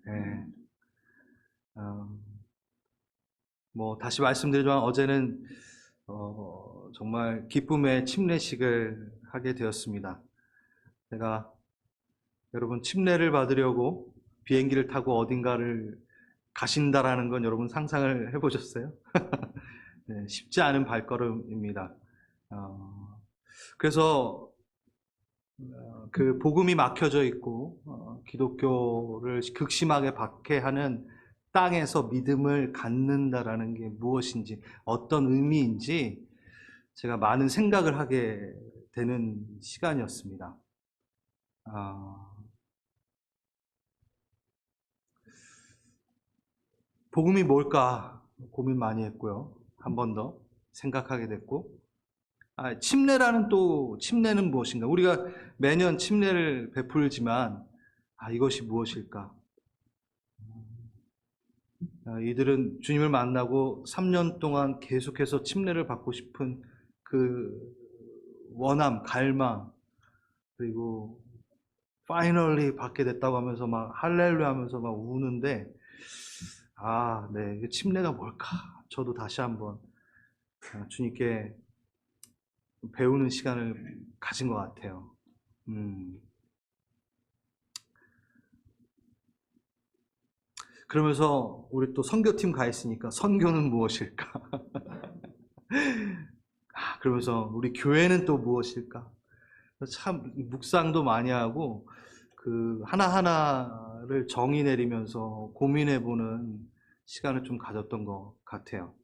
예. 다시 말씀드리지만 어제는 정말 기쁨의 침례식을 하게 되었습니다. 제가 여러분 침례를 받으려고 비행기를 타고 어딘가를 가신다라는 건 여러분 상상을 해보셨어요? 네, 쉽지 않은 발걸음입니다. 그래서 그 복음이 막혀져 있고 기독교를 극심하게 박해하는 땅에서 믿음을 갖는다라는 게 무엇인지, 어떤 의미인지 제가 많은 생각을 하게 되는 시간이었습니다. 복음이 뭘까 고민 많이 했고요. 한 번 더 생각하게 됐고, 침례는 무엇인가? 우리가 매년 침례를 베풀지만 이것이 무엇일까? 이들은 주님을 만나고 3년 동안 계속해서 침례를 받고 싶은 그 원함, 갈망, 그리고 파이널리 받게 됐다고 하면서 막 할렐루야 하면서 막 우는데, 네, 침례가 뭘까? 저도 다시 한번 주님께 배우는 시간을 가진 것 같아요. 그러면서 우리 또 선교팀 가 있으니까 선교는 무엇일까? 그러면서 우리 교회는 또 무엇일까? 참 묵상도 많이 하고 그 하나하나를 정의 내리면서 고민해보는 시간을 좀 가졌던 것 같아요.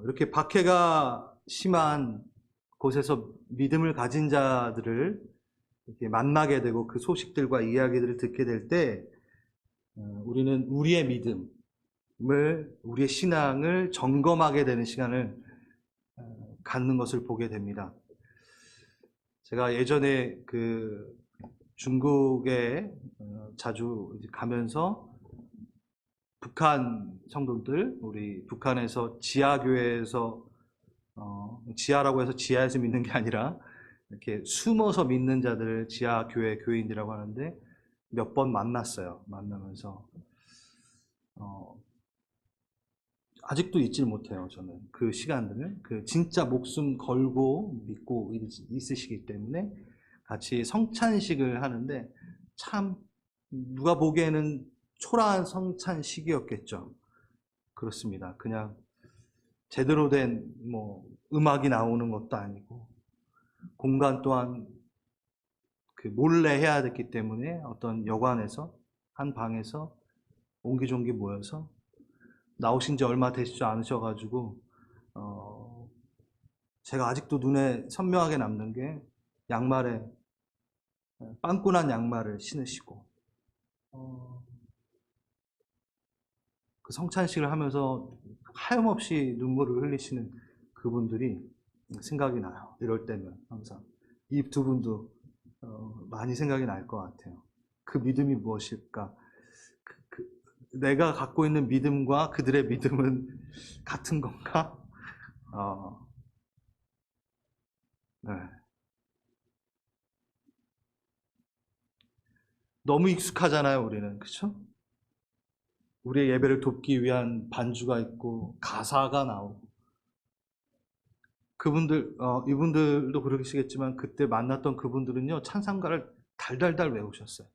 이렇게 박해가 심한 곳에서 믿음을 가진 자들을 이렇게 만나게 되고 그 소식들과 이야기들을 듣게 될 때 우리는 우리의 믿음을, 우리의 신앙을 점검하게 되는 시간을 갖는 것을 보게 됩니다. 제가 예전에 그 중국에 자주 가면서 북한 성도들, 우리 북한에서 지하교회에서 지하라고 해서 지하에서 믿는 게 아니라 이렇게 숨어서 믿는 자들을 지하교회 교인이라고 하는데 몇 번 만났어요. 만나면서 아직도 잊질 못해요. 저는 그 시간들을, 그 진짜 목숨 걸고 믿고 있으시기 때문에 같이 성찬식을 하는데 참 누가 보기에는 초라한 성찬식이었겠죠. 그렇습니다. 그냥 제대로 된 음악이 나오는 것도 아니고 공간 또한 그 몰래 해야 됐기 때문에 어떤 여관에서 한 방에서 옹기종기 모여서 나오신 지 얼마 되시지 않으셔가지고 제가 아직도 눈에 선명하게 남는 게 양말에 빵꾸난 양말을 신으시고 그 성찬식을 하면서 하염없이 눈물을 흘리시는 그분들이 생각이 나요. 이럴 때면 항상 이 두 분도 많이 생각이 날 것 같아요. 그 믿음이 무엇일까? 내가 갖고 있는 믿음과 그들의 믿음은 같은 건가? 네. 너무 익숙하잖아요, 우리는. 그렇죠? 우리의 예배를 돕기 위한 반주가 있고 가사가 나오고 그분들 이분들도 그러시겠지만 그때 만났던 그분들은요 찬송가를 달달달 외우셨어요.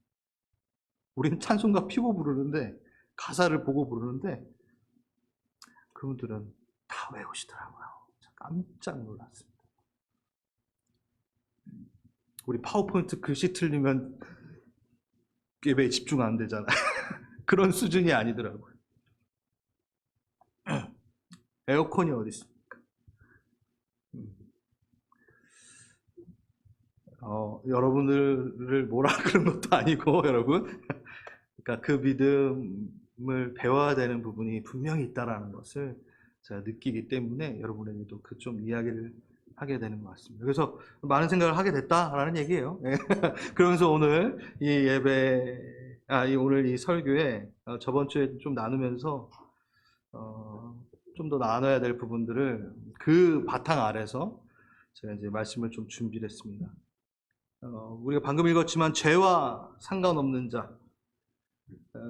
우리는 찬송가 피고 부르는데 가사를 보고 부르는데 그분들은 다 외우시더라고요. 깜짝 놀랐습니다. 우리 파워포인트 글씨 틀리면 예배에 집중 안 되잖아요. 그런 수준이 아니더라고요. 에어컨이 어디 있습니까? 여러분들을 뭐라 그런 것도 아니고 여러분 그러니까 그 믿음을 배워야 되는 부분이 분명히 있다라는 것을 제가 느끼기 때문에 여러분에게도 그 좀 이야기를 하게 되는 것 같습니다. 그래서 많은 생각을 하게 됐다라는 얘기예요. 그러면서 오늘 이 예배, 오늘 이 설교에 저번 주에 좀 나누면서 좀 더 나눠야 될 부분들을 그 바탕 아래서 제가 이제 말씀을 좀 준비를 했습니다. 우리가 방금 읽었지만 죄와 상관없는 자,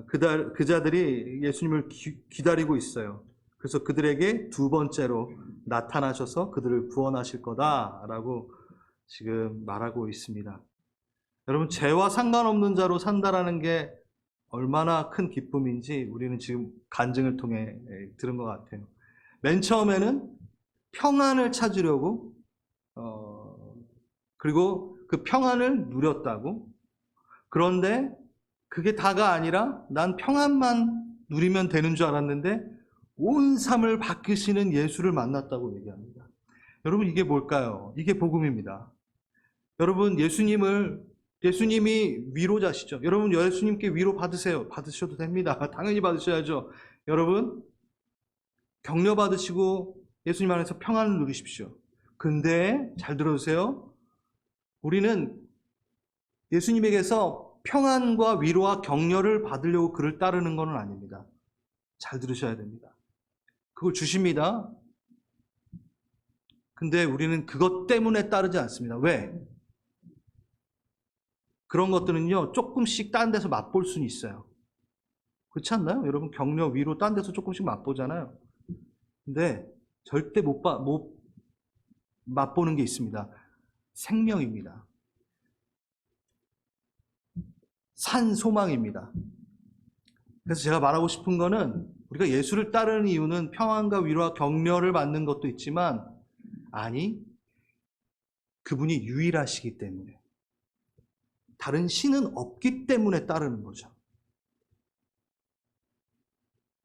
그 자들이 예수님을 기다리고 있어요. 그래서 그들에게 두 번째로 나타나셔서 그들을 구원하실 거다라고 지금 말하고 있습니다. 여러분, 죄와 상관없는 자로 산다라는 게 얼마나 큰 기쁨인지 우리는 지금 간증을 통해 들은 것 같아요. 맨 처음에는 평안을 찾으려고 그리고 그 평안을 누렸다고. 그런데 그게 다가 아니라 난 평안만 누리면 되는 줄 알았는데 온 삶을 바꾸시는 예수를 만났다고 얘기합니다. 여러분, 이게 뭘까요? 이게 복음입니다. 여러분, 예수님이 위로자시죠. 여러분, 예수님께 위로 받으세요. 받으셔도 됩니다. 당연히 받으셔야죠. 여러분, 격려 받으시고 예수님 안에서 평안을 누리십시오. 근데 잘 들어주세요. 우리는 예수님에게서 평안과 위로와 격려를 받으려고 그를 따르는 건 아닙니다. 잘 들으셔야 됩니다. 그걸 주십니다. 근데 우리는 그것 때문에 따르지 않습니다. 왜? 그런 것들은요, 조금씩 딴 데서 맛볼 수는 있어요. 그렇지 않나요? 여러분, 격려, 위로 딴 데서 조금씩 맛보잖아요. 근데 절대 못 맛보는 게 있습니다. 생명입니다. 산 소망입니다. 그래서 제가 말하고 싶은 거는 우리가 예수를 따르는 이유는 평안과 위로와 격려를 받는 것도 있지만, 아니, 그분이 유일하시기 때문에, 다른 신은 없기 때문에 따르는 거죠.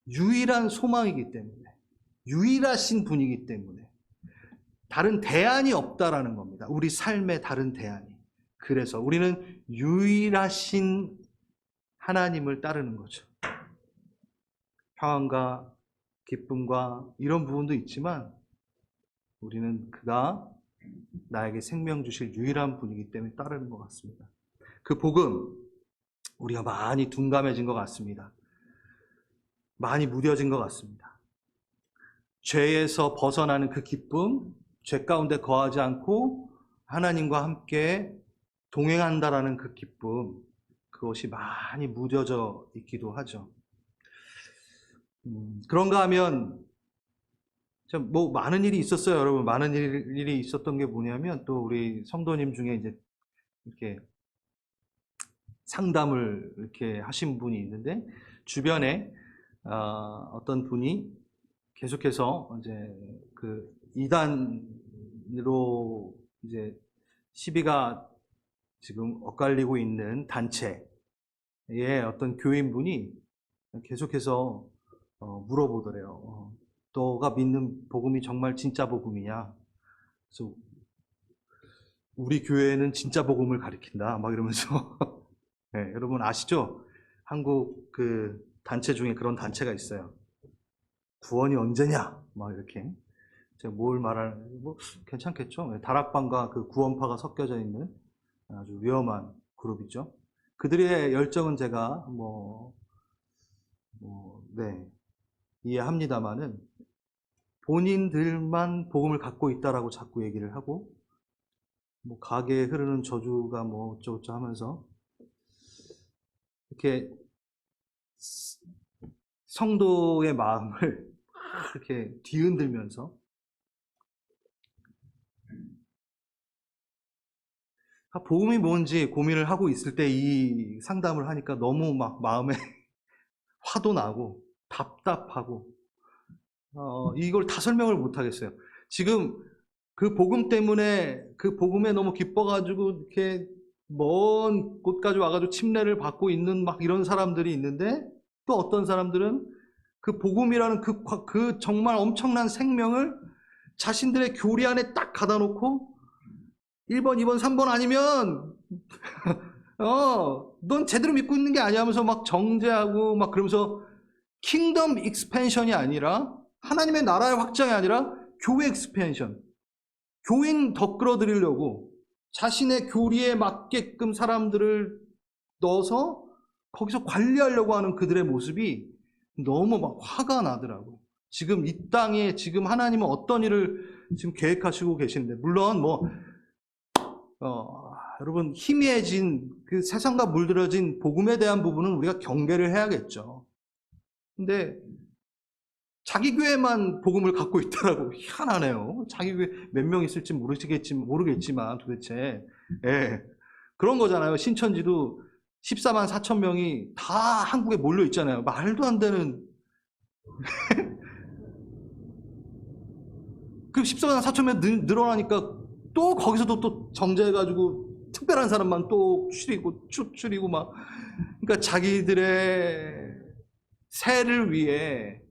유일한 소망이기 때문에, 유일하신 분이기 때문에 다른 대안이 없다라는 겁니다. 우리 삶의 다른 대안이. 그래서 우리는 유일하신 하나님을 따르는 거죠. 평안과 기쁨과 이런 부분도 있지만 우리는 그가 나에게 생명 주실 유일한 분이기 때문에 따르는 것 같습니다. 그 복음, 우리가 많이 둔감해진 것 같습니다. 많이 무뎌진 것 같습니다. 죄에서 벗어나는 그 기쁨, 죄 가운데 거하지 않고 하나님과 함께 동행한다라는 그 기쁨, 그것이 많이 무뎌져 있기도 하죠. 그런가 하면 뭐 많은 일이 있었어요, 여러분. 많은 일이 있었던 게 뭐냐면, 또 우리 성도님 중에 이제 이렇게 상담을 이렇게 하신 분이 있는데, 주변에 어떤 분이 계속해서 이제 그 이단으로 이제 시비가 지금 엇갈리고 있는 단체의 어떤 교인분이 계속해서 물어보더래요. 너가 믿는 복음이 정말 진짜 복음이냐? 그래서 우리 교회는 진짜 복음을 가리킨다. 막 이러면서 네, 여러분 아시죠? 한국 그 단체 중에 그런 단체가 있어요. 구원이 언제냐? 막 이렇게. 제가 뭘 말하는, 뭐, 괜찮겠죠? 다락방과 그 구원파가 섞여져 있는 아주 위험한 그룹이죠. 그들의 열정은 제가 네, 이해합니다만은 본인들만 복음을 갖고 있다라고 자꾸 얘기를 하고, 뭐, 가게에 흐르는 저주가 뭐 어쩌고저쩌고 하면서 이렇게 성도의 마음을 이렇게 뒤흔들면서 복음이 뭔지 고민을 하고 있을 때 이 상담을 하니까 너무 막 마음에 화도 나고 답답하고 이걸 다 설명을 못 하겠어요. 지금 그 복음 때문에 그 복음에 너무 기뻐가지고 이렇게 먼 곳까지 와가지고 침례를 받고 있는 막 이런 사람들이 있는데, 또 어떤 사람들은 그 복음이라는 그 정말 엄청난 생명을 자신들의 교리 안에 딱 가다 놓고 1번, 2번, 3번 아니면 넌 제대로 믿고 있는 게 아니야 하면서 막 정죄하고 막 그러면서, 킹덤 익스펜션이 아니라, 하나님의 나라의 확장이 아니라 교회 익스펜션, 교인 더 끌어들이려고 자신의 교리에 맞게끔 사람들을 넣어서 거기서 관리하려고 하는 그들의 모습이 너무 막 화가 나더라고요. 지금 이 땅에 지금 하나님은 어떤 일을 지금 계획하시고 계시는데, 물론 뭐 여러분, 희미해진 그 세상과 물들어진 복음에 대한 부분은 우리가 경계를 해야겠죠. 근데 자기 교회만 복음을 갖고 있더라고. 희한하네요. 자기 교회 몇 명 있을지 모르겠지만 도대체. 예. 그런 거잖아요. 신천지도 14만 4천 명이 다 한국에 몰려 있잖아요. 말도 안 되는. 그 14만 4천 명 늘어나니까 또 거기서도 또 정제해가지고 특별한 사람만 또 추리고 막. 그러니까 자기들의 세를 위해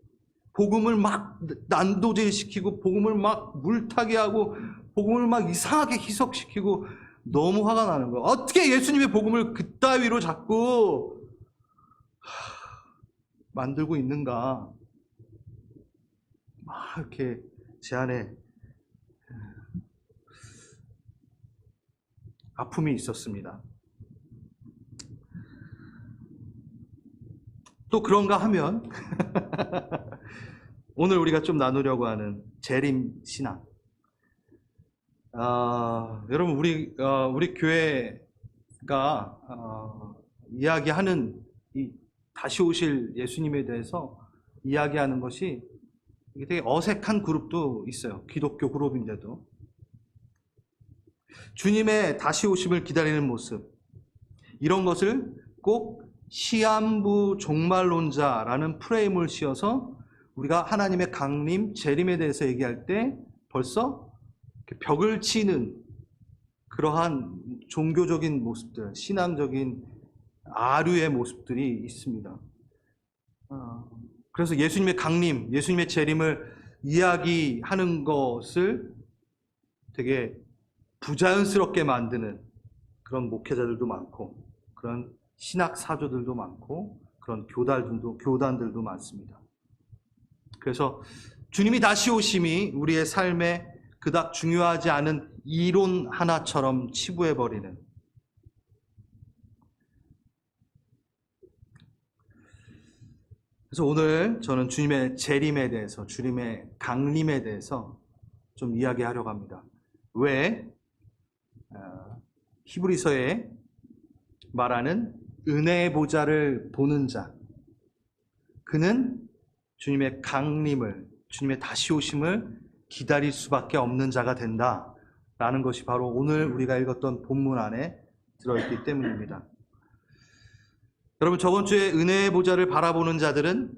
복음을 막 난도질시키고 복음을 막 물타기 하고 복음을 막 이상하게 희석시키고 너무 화가 나는 거예요. 어떻게 예수님의 복음을 그따위로 자꾸 만들고 있는가. 막 이렇게 제 안에 아픔이 있었습니다. 또 그런가 하면 오늘 우리가 좀 나누려고 하는 재림 신앙. 여러분, 우리 교회가 이야기하는 이 다시 오실 예수님에 대해서 이야기하는 것이 되게 어색한 그룹도 있어요. 기독교 그룹인데도. 주님의 다시 오심을 기다리는 모습, 이런 것을 꼭 시한부 종말론자라는 프레임을 씌워서 우리가 하나님의 강림, 재림에 대해서 얘기할 때 벌써 벽을 치는 그러한 종교적인 모습들, 신앙적인 아류의 모습들이 있습니다. 그래서 예수님의 강림, 예수님의 재림을 이야기하는 것을 되게 부자연스럽게 만드는 그런 목회자들도 많고, 그런 신학 사조들도 많고, 그런 교단들도 많습니다. 그래서 주님이 다시 오심이 우리의 삶에 그닥 중요하지 않은 이론 하나처럼 치부해버리는, 그래서 오늘 저는 주님의 재림에 대해서, 주님의 강림에 대해서 좀 이야기하려고 합니다. 왜 히브리서에 말하는 은혜의 보좌를 보는 자, 그는 주님의 강림을, 주님의 다시 오심을 기다릴 수밖에 없는 자가 된다라는 것이 바로 오늘 우리가 읽었던 본문 안에 들어있기 때문입니다. 여러분, 저번 주에 은혜의 보좌를 바라보는 자들은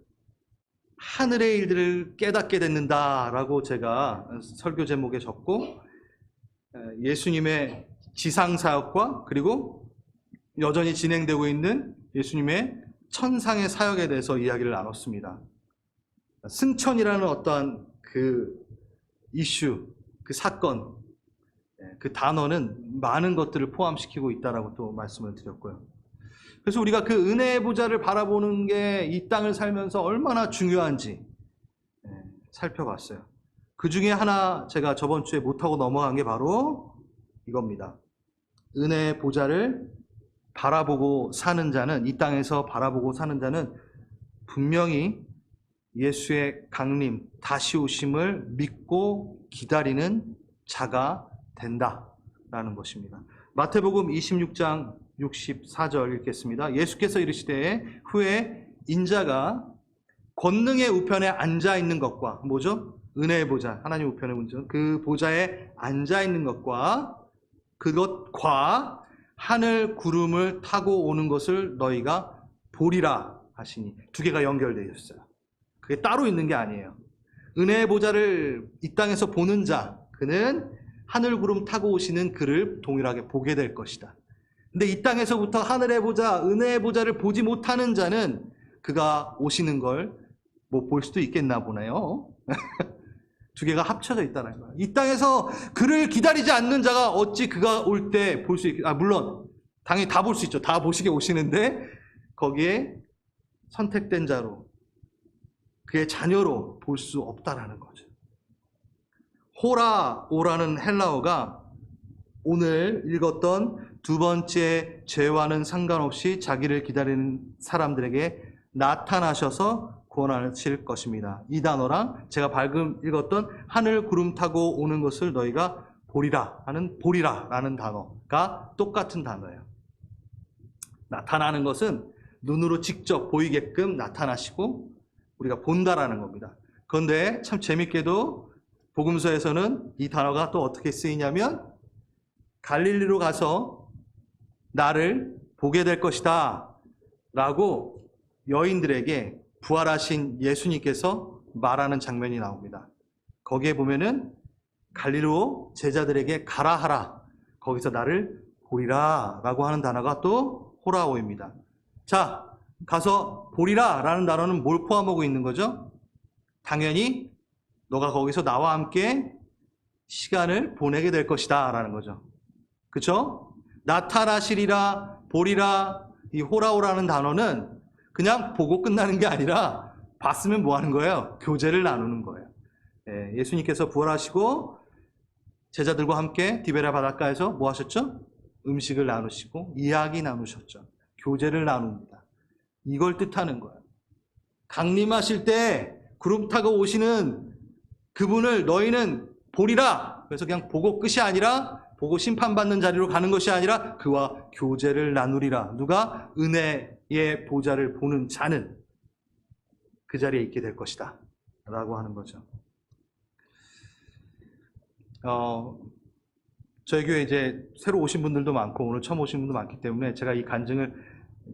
하늘의 일들을 깨닫게 된다라고 제가 설교 제목에 적고, 예수님의 지상사역과 그리고 여전히 진행되고 있는 예수님의 천상의 사역에 대해서 이야기를 나눴습니다. 승천이라는 어떠한 그 이슈, 그 사건, 그 단어는 많은 것들을 포함시키고 있다라고 또 말씀을 드렸고요. 그래서 우리가 그 은혜의 보좌를 바라보는 게 이 땅을 살면서 얼마나 중요한지 살펴봤어요. 그 중에 하나 제가 저번 주에 못하고 넘어간 게 바로 이겁니다. 은혜의 보좌를 바라보고 사는 자는, 이 땅에서 바라보고 사는 자는 분명히 예수의 강림, 다시 오심을 믿고 기다리는 자가 된다라는 것입니다. 마태복음 26장 64절 읽겠습니다. 예수께서 이르시되 후에 인자가 권능의 우편에 앉아 있는 것과, 뭐죠? 은혜의 보좌, 하나님 우편의 보좌, 그 보좌에 앉아 있는 것과 그것과 하늘 구름을 타고 오는 것을 너희가 보리라 하시니, 두 개가 연결되어 있어요. 그게 따로 있는 게 아니에요. 은혜의 보좌를 이 땅에서 보는 자, 그는 하늘 구름 타고 오시는 그를 동일하게 보게 될 것이다. 근데 이 땅에서부터 하늘의 보좌, 은혜의 보좌를 보지 못하는 자는 그가 오시는 걸 못 볼 수도 있겠나 보네요. 두 개가 합쳐져 있다는 거예요. 이 땅에서 그를 기다리지 않는 자가 어찌 그가 올 때 볼 수 있겠, 물론 당연히 다 볼 수 있죠. 다 보시게 오시는데 거기에 선택된 자로, 그의 자녀로 볼 수 없다라는 거죠. 호라오라는 헬라어가 오늘 읽었던 두 번째 죄와는 상관없이 자기를 기다리는 사람들에게 나타나셔서 구원하실 것입니다. 이 단어랑 제가 방금 읽었던 하늘 구름 타고 오는 것을 너희가 보리라 하는 보리라라는 단어가 똑같은 단어예요. 나타나는 것은 눈으로 직접 보이게끔 나타나시고 우리가 본다라는 겁니다. 그런데 참 재밌게도 복음서에서는 이 단어가 또 어떻게 쓰이냐면 갈릴리로 가서 나를 보게 될 것이다 라고 여인들에게 부활하신 예수님께서 말하는 장면이 나옵니다. 거기에 보면은 갈릴리로 제자들에게 가라 하라, 거기서 나를 보리라 라고 하는 단어가 또 호라오입니다. 자, 가서 보리라 라는 단어는 뭘 포함하고 있는 거죠? 당연히 너가 거기서 나와 함께 시간을 보내게 될 것이다 라는 거죠. 그쵸? 나타나시리라, 보리라, 이 호라오라는 단어는 그냥 보고 끝나는 게 아니라 봤으면 뭐 하는 거예요? 교제를 나누는 거예요. 예수님께서 부활하시고 제자들과 함께 디베라 바닷가에서 뭐 하셨죠? 음식을 나누시고 이야기 나누셨죠. 교제를 나눕니다. 이걸 뜻하는 거예요. 강림하실 때 구름 타고 오시는 그분을 너희는 보리라. 그래서 그냥 보고 끝이 아니라, 보고 심판받는 자리로 가는 것이 아니라 그와 교제를 나누리라. 누가? 은혜의 보좌를 보는 자는 그 자리에 있게 될 것이다 라고 하는 거죠. 저희 교회 이제 새로 오신 분들도 많고 오늘 처음 오신 분도 많기 때문에 제가 이 간증을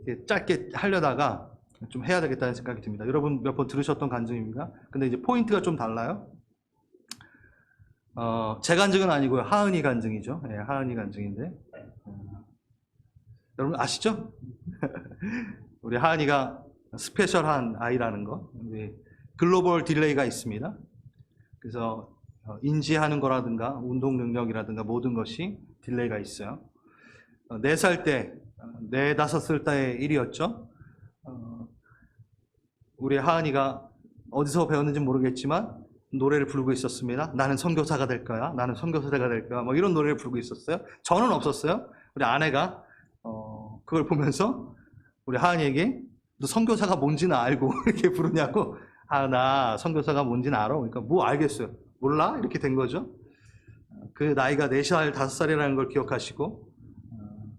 이렇게 짧게 하려다가 좀 해야 되겠다는 생각이 듭니다. 여러분 몇 번 들으셨던 간증입니다. 근데 이제 포인트가 좀 달라요. 제 간증은 아니고요. 하은이 간증이죠. 예, 하은이 간증인데 여러분 아시죠? 우리 하은이가 스페셜한 아이라는 거. 글로벌 딜레이가 있습니다. 그래서 인지하는 거라든가 운동 능력이라든가 모든 것이 딜레이가 있어요. 4살 때, 4, 5살 때의 일이었죠. 우리 하은이가 어디서 배웠는지 모르겠지만 노래를 부르고 있었습니다. 나는 선교사가 될 거야. 나는 선교사가 될 거야. 뭐 이런 노래를 부르고 있었어요. 저는 없었어요. 우리 아내가 그걸 보면서 우리 하은이에게 너 선교사가 뭔지는 알고 이렇게 부르냐고. 아, 나 선교사가 뭔지는 알아. 그러니까 뭐 알겠어요. 몰라? 이렇게 된 거죠. 그 나이가 4살, 5살이라는 걸 기억하시고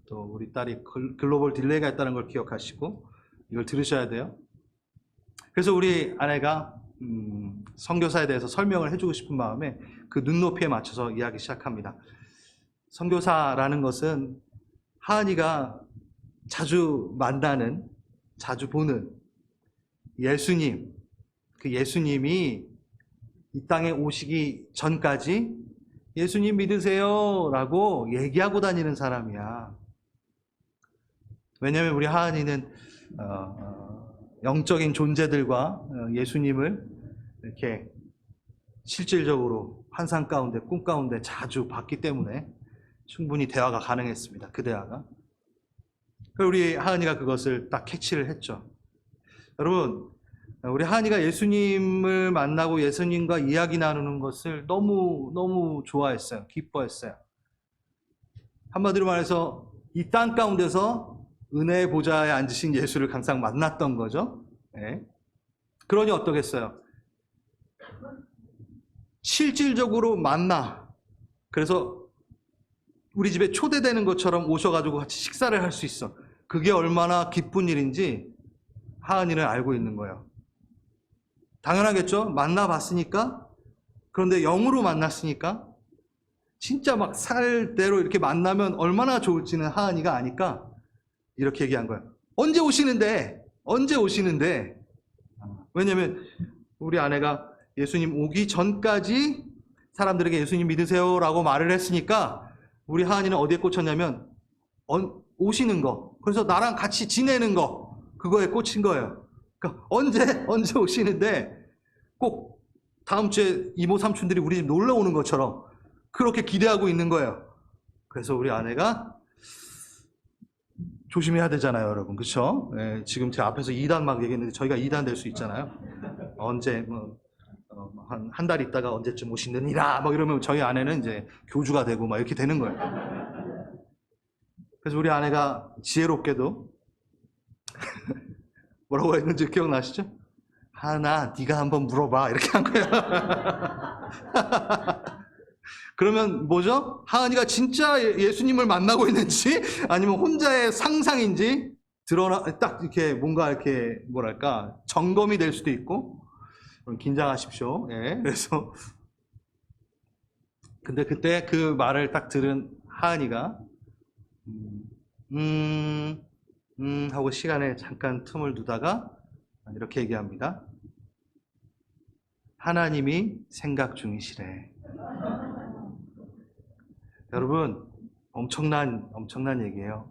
또 우리 딸이 글로벌 딜레이가 있다는 걸 기억하시고 이걸 들으셔야 돼요. 그래서 우리 아내가 선교사에 대해서 설명을 해주고 싶은 마음에 그 눈높이에 맞춰서 이야기 시작합니다. 선교사라는 것은 하은이가 자주 만나는, 자주 보는 예수님, 그 예수님이 이 땅에 오시기 전까지 예수님 믿으세요 라고 얘기하고 다니는 사람이야. 왜냐하면 우리 하은이는 영적인 존재들과 예수님을 이렇게 실질적으로 환상 가운데, 꿈 가운데 자주 봤기 때문에 충분히 대화가 가능했습니다. 그 대화가. 우리 하은이가 그것을 딱 캐치를 했죠. 여러분, 우리 하은이가 예수님을 만나고 예수님과 이야기 나누는 것을 너무 좋아했어요. 기뻐했어요. 한마디로 말해서 이 땅 가운데서 은혜의 보좌에 앉으신 예수를 항상 만났던 거죠. 네. 그러니 어떠겠어요? 실질적으로 만나. 그래서 우리 집에 초대되는 것처럼 오셔가지고 같이 식사를 할 수 있어. 그게 얼마나 기쁜 일인지 하은이는 알고 있는 거예요. 당연하겠죠? 만나봤으니까. 그런데 영으로 만났으니까 진짜 막 살대로 이렇게 만나면 얼마나 좋을지는 하은이가 아니까 이렇게 얘기한 거예요. 언제 오시는데? 언제 오시는데? 왜냐면 우리 아내가 예수님 오기 전까지 사람들에게 예수님 믿으세요 라고 말을 했으니까 우리 하은이는 어디에 꽂혔냐면 오시는 거, 그래서 나랑 같이 지내는 거, 그거에 꽂힌 거예요. 그러니까 언제 오시는데 꼭 다음 주에 이모 삼촌들이 우리 집 놀러 오는 것처럼 그렇게 기대하고 있는 거예요. 그래서 우리 아내가 조심해야 되잖아요, 여러분. 그렇죠? 네, 지금 제 앞에서 2단 막 얘기했는데 저희가 2단 될 수 있잖아요. 언제 한 달 있다가 언제쯤 오시느니라 뭐 이러면 저희 아내는 이제 교주가 되고 막 이렇게 되는 거예요. 그래서 우리 아내가 지혜롭게도 뭐라고 했는지 기억나시죠? 하나, 네가 한번 물어봐 이렇게 한 거예요. 그러면 뭐죠? 하은이가 진짜 예수님을 만나고 있는지 아니면 혼자의 상상인지 딱 이렇게 뭔가 이렇게 뭐랄까 점검이 될 수도 있고 긴장하십시오. 예. 그래서 근데 그때 그 말을 딱 들은 하은이가 하고 시간에 잠깐 틈을 두다가 이렇게 얘기합니다. 하나님이 생각 중이시래. 여러분, 엄청난 얘기예요.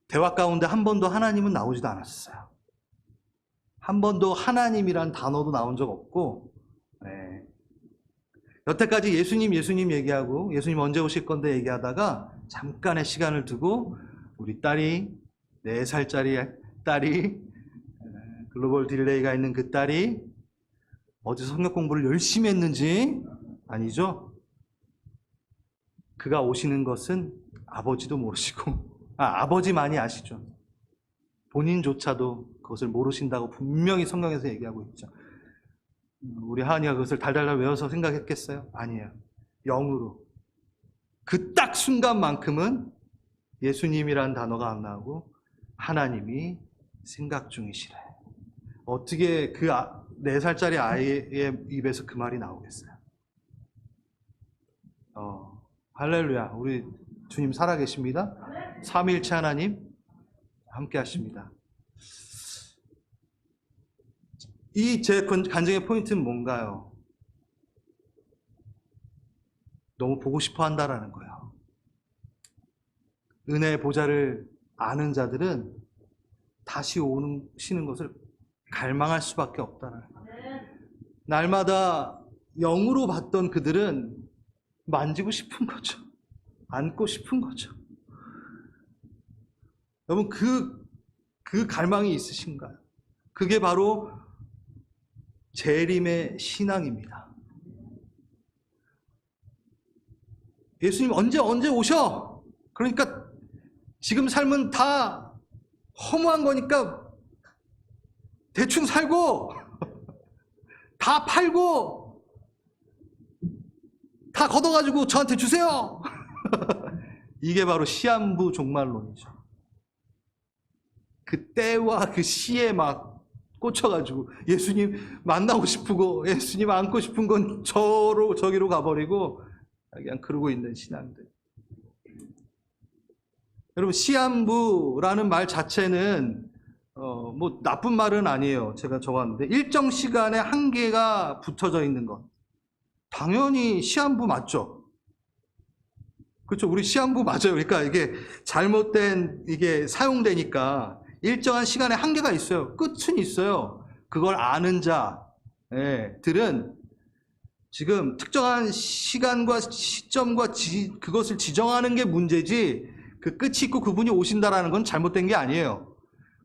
대화 가운데 한 번도 하나님은 나오지도 않았어요. 한 번도 하나님이란 단어도 나온 적 없고, 네. 여태까지 예수님 얘기하고, 예수님 언제 오실 건데 얘기하다가 잠깐의 시간을 두고, 우리 딸이, 4살짜리 딸이, 글로벌 딜레이가 있는 그 딸이, 어디서 성경 공부를 열심히 했는지, 아니죠? 그가 오시는 것은 아버지도 모르시고, 아버지만이 아시죠. 본인조차도 그것을 모르신다고 분명히 성경에서 얘기하고 있죠. 우리 하은이가 그것을 달달달 외워서 생각했겠어요? 아니에요. 영으로. 그 딱 순간만큼은 예수님이란 단어가 안 나오고 하나님이 생각 중이시래. 어떻게 그 4살짜리 아이의 입에서 그 말이 나오겠어요? 할렐루야. 우리 주님 살아계십니다. 삼위일체 하나님 함께 하십니다. 이 제 간증의 포인트는 뭔가요? 너무 보고 싶어 한다라는 거예요. 은혜의 보좌를 아는 자들은 다시 오시는 것을 갈망할 수밖에 없다는 거예요. 날마다 영으로 봤던 그들은 만지고 싶은 거죠. 안고 싶은 거죠. 여러분, 그 갈망이 있으신가요? 그게 바로 재림의 신앙입니다. 예수님 언제 오셔? 그러니까 지금 삶은 다 허무한 거니까 대충 살고 다 팔고 다 걷어가지고 저한테 주세요. 이게 바로 시한부 종말론이죠. 그 때와 그 시에 막 꽂혀가지고 예수님 만나고 싶고 예수님 안고 싶은 건 저기로 가버리고 그냥 그러고 있는 신앙들. 여러분, 시한부라는 말 자체는 뭐 나쁜 말은 아니에요. 제가 적었는데 일정 시간에 한계가 붙어져 있는 것. 당연히 시한부 맞죠? 그렇죠? 우리 시한부 맞아요. 그러니까 이게 잘못된 이게 사용되니까 일정한 시간에 한계가 있어요. 끝은 있어요. 그걸 아는 자들은 지금 특정한 시간과 시점과 그것을 지정하는 게 문제지 그 끝이 있고 그분이 오신다라는 건 잘못된 게 아니에요.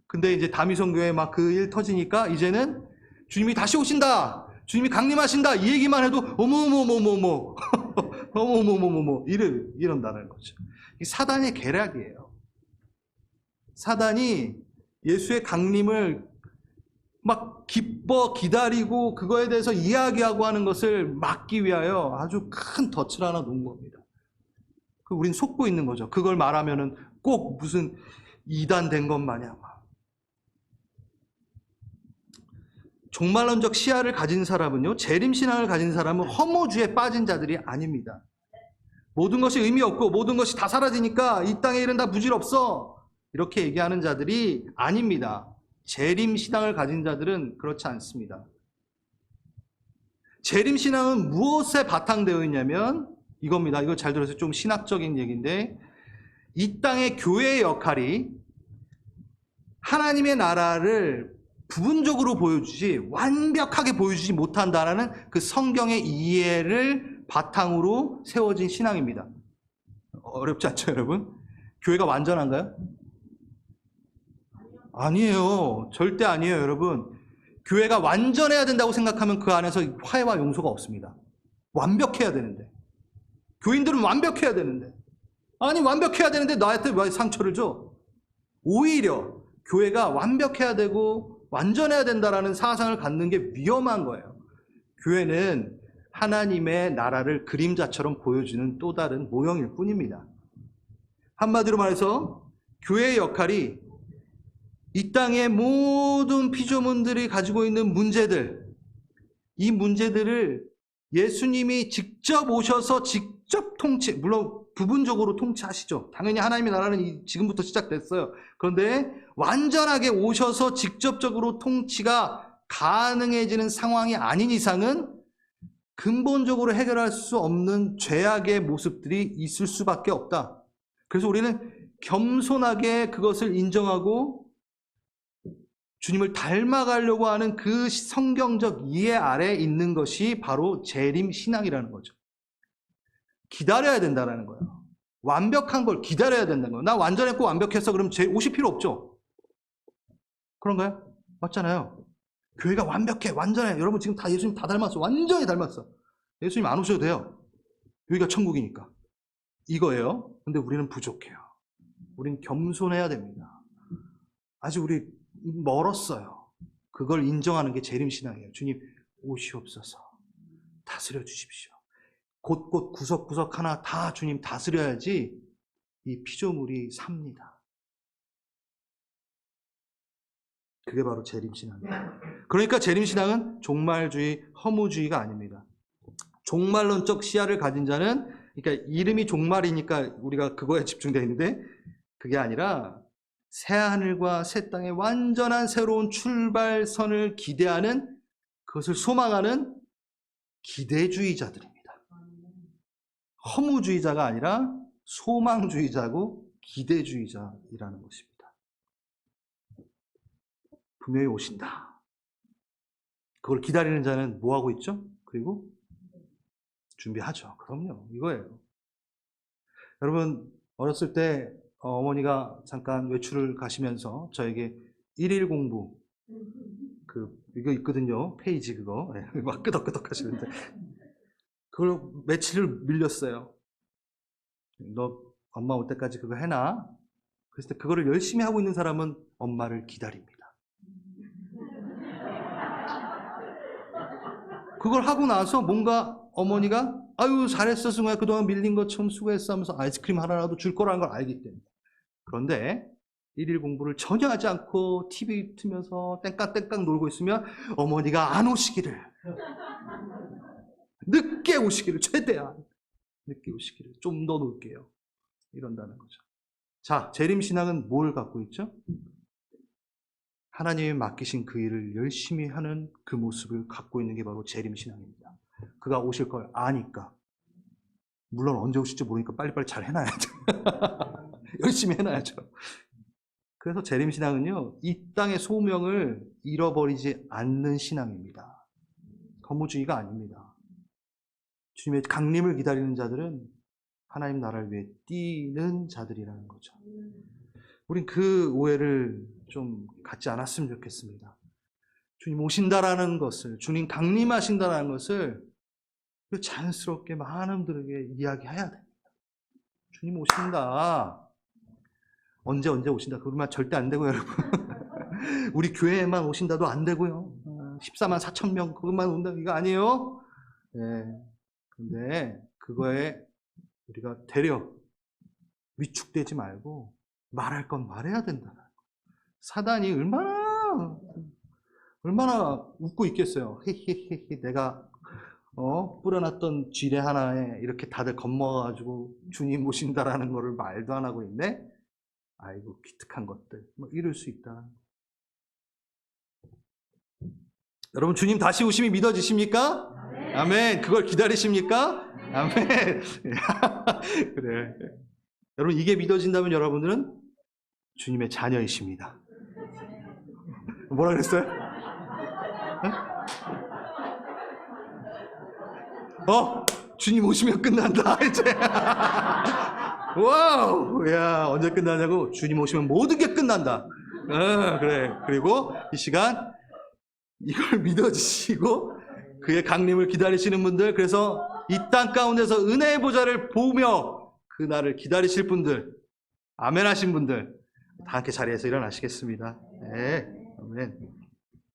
근데 이제 다미성교회 막 그 일 터지니까 이제는 주님이 다시 오신다. 주님이 강림하신다. 이 얘기만 해도 어머머머머머 어머머머머머 이런다는 거죠. 이 사단의 계략이에요. 사단이 예수의 강림을 막 기뻐 기다리고 그거에 대해서 이야기하고 하는 것을 막기 위하여 아주 큰 덫을 하나 놓은 겁니다. 우린 속고 있는 거죠. 그걸 말하면은 꼭 무슨 이단된 것 마냥. 종말론적 시야를 가진 사람은요, 재림신앙을 가진 사람은 허무주의에 빠진 자들이 아닙니다. 모든 것이 의미 없고 모든 것이 다 사라지니까 이 땅의 일은 다 부질없어. 이렇게 얘기하는 자들이 아닙니다. 재림신앙을 가진 자들은 그렇지 않습니다. 재림신앙은 무엇에 바탕되어 있냐면 이겁니다. 이거 잘 들으세요. 좀 신학적인 얘기인데 이 땅의 교회의 역할이 하나님의 나라를 부분적으로 보여주지 완벽하게 보여주지 못한다라는 그 성경의 이해를 바탕으로 세워진 신앙입니다. 어렵지 않죠, 여러분? 교회가 완전한가요? 아니에요. 절대 아니에요, 여러분. 교회가 완전해야 된다고 생각하면 그 안에서 화해와 용서가 없습니다. 완벽해야 되는데. 교인들은 완벽해야 되는데. 아니, 완벽해야 되는데 나한테 왜 상처를 줘? 오히려 교회가 완벽해야 되고 완전해야 된다라는 사상을 갖는 게 위험한 거예요. 교회는 하나님의 나라를 그림자처럼 보여주는 또 다른 모형일 뿐입니다. 한마디로 말해서 교회의 역할이 이 땅의 모든 피조물들이 가지고 있는 문제들, 이 문제들을 예수님이 직접 오셔서 직접 통치, 물론 부분적으로 통치하시죠. 당연히 하나님의 나라는 지금부터 시작됐어요. 그런데 완전하게 오셔서 직접적으로 통치가 가능해지는 상황이 아닌 이상은 근본적으로 해결할 수 없는 죄악의 모습들이 있을 수밖에 없다. 그래서 우리는 겸손하게 그것을 인정하고 주님을 닮아가려고 하는 그 성경적 이해 아래에 있는 것이 바로 재림 신앙이라는 거죠. 기다려야 된다는 거예요. 완벽한 걸 기다려야 된다는 거예요. 나 완전했고 완벽했어. 그럼 오실 필요 없죠. 그런가요? 맞잖아요. 교회가 완벽해, 완전해. 여러분 지금 다 예수님 다 닮았어. 완전히 닮았어. 예수님 안 오셔도 돼요. 여기가 천국이니까. 이거예요. 근데 우리는 부족해요. 우리는 겸손해야 됩니다. 아직 우리 멀었어요. 그걸 인정하는 게 재림신앙이에요. 주님 오시옵소서. 다스려 주십시오. 곳곳 구석구석 하나 다 주님 다스려야지 이 피조물이 삽니다. 그게 바로 재림신앙이에요. 그러니까 재림신앙은 종말주의, 허무주의가 아닙니다. 종말론적 시야를 가진 자는, 그러니까 이름이 종말이니까 우리가 그거에 집중되어 있는데, 그게 아니라 새하늘과 새 땅의 완전한 새로운 출발선을 기대하는, 그것을 소망하는 기대주의자들입니다. 허무주의자가 아니라 소망주의자고 기대주의자이라는 것입니다. 분명히 오신다. 그걸 기다리는 자는 뭐 하고 있죠? 그리고 준비하죠. 그럼요. 이거예요. 여러분, 어렸을 때 어머니가 잠깐 외출을 가시면서 저에게 일일 공부, 이거 있거든요. 페이지 그거. 막 끄덕끄덕 하시는데. 그걸 며칠을 밀렸어요. 너 엄마 올 때까지 그거 해놔. 그랬을 때 그거를 열심히 하고 있는 사람은 엄마를 기다립니다. 그걸 하고 나서 뭔가 어머니가 아유 잘했어 승우야 그동안 밀린 것처럼 수고했어 하면서 아이스크림 하나라도 줄 거라는 걸 알기 때문에. 그런데 일일 공부를 전혀 하지 않고 TV 틀면서 땡깡땡깡 놀고 있으면 어머니가 안 오시기를, 늦게 오시기를, 최대한 늦게 오시기를, 좀 더 놀게요, 이런다는 거죠. 자, 재림신앙은 뭘 갖고 있죠? 하나님이 맡기신 그 일을 열심히 하는 그 모습을 갖고 있는 게 바로 재림신앙입니다. 그가 오실 걸 아니까. 물론 언제 오실지 모르니까 빨리빨리 잘 해놔야죠. 열심히 해놔야죠. 그래서 재림신앙은요, 이 땅의 소명을 잃어버리지 않는 신앙입니다. 허무주의가 아닙니다. 주님의 강림을 기다리는 자들은 하나님 나라를 위해 뛰는 자들이라는 거죠. 우린 그 오해를 좀 갖지 않았으면 좋겠습니다. 주님 오신다라는 것을, 주님 강림하신다라는 것을 자연스럽게 많은 분들에게 이야기해야 됩니다. 주님 오신다. 언제 오신다. 그러면 절대 안 되고요, 여러분. 우리 교회에만 오신다도 안 되고요. 14만 4천 명 그것만 온다 이거 아니에요. 네. 근데 그거에 우리가 되려 위축되지 말고 말할 건 말해야 된다. 사단이 얼마나 웃고 있겠어요. 히히히히 내가 뿌려놨던 지뢰 하나에 이렇게 다들 겁먹어가지고 주님 오신다라는 거를 말도 안 하고 있네. 아이고 기특한 것들, 뭐 이럴 수 있다. 여러분 주님 다시 오심이 믿어지십니까? 아멘. 아멘. 그걸 기다리십니까? 아멘. 그래. 여러분 이게 믿어진다면 여러분들은 주님의 자녀이십니다. 뭐라 그랬어요? 주님 오시면 끝난다 이제. 와우, 야 언제 끝나냐고? 주님 오시면 모든 게 끝난다. 그래. 그리고 이 시간 이걸 믿어지시고 그의 강림을 기다리시는 분들, 그래서 이 땅 가운데서 은혜의 보좌를 보며 그 날을 기다리실 분들, 아멘 하신 분들 다 함께 자리에서 일어나시겠습니다. 네, 아멘.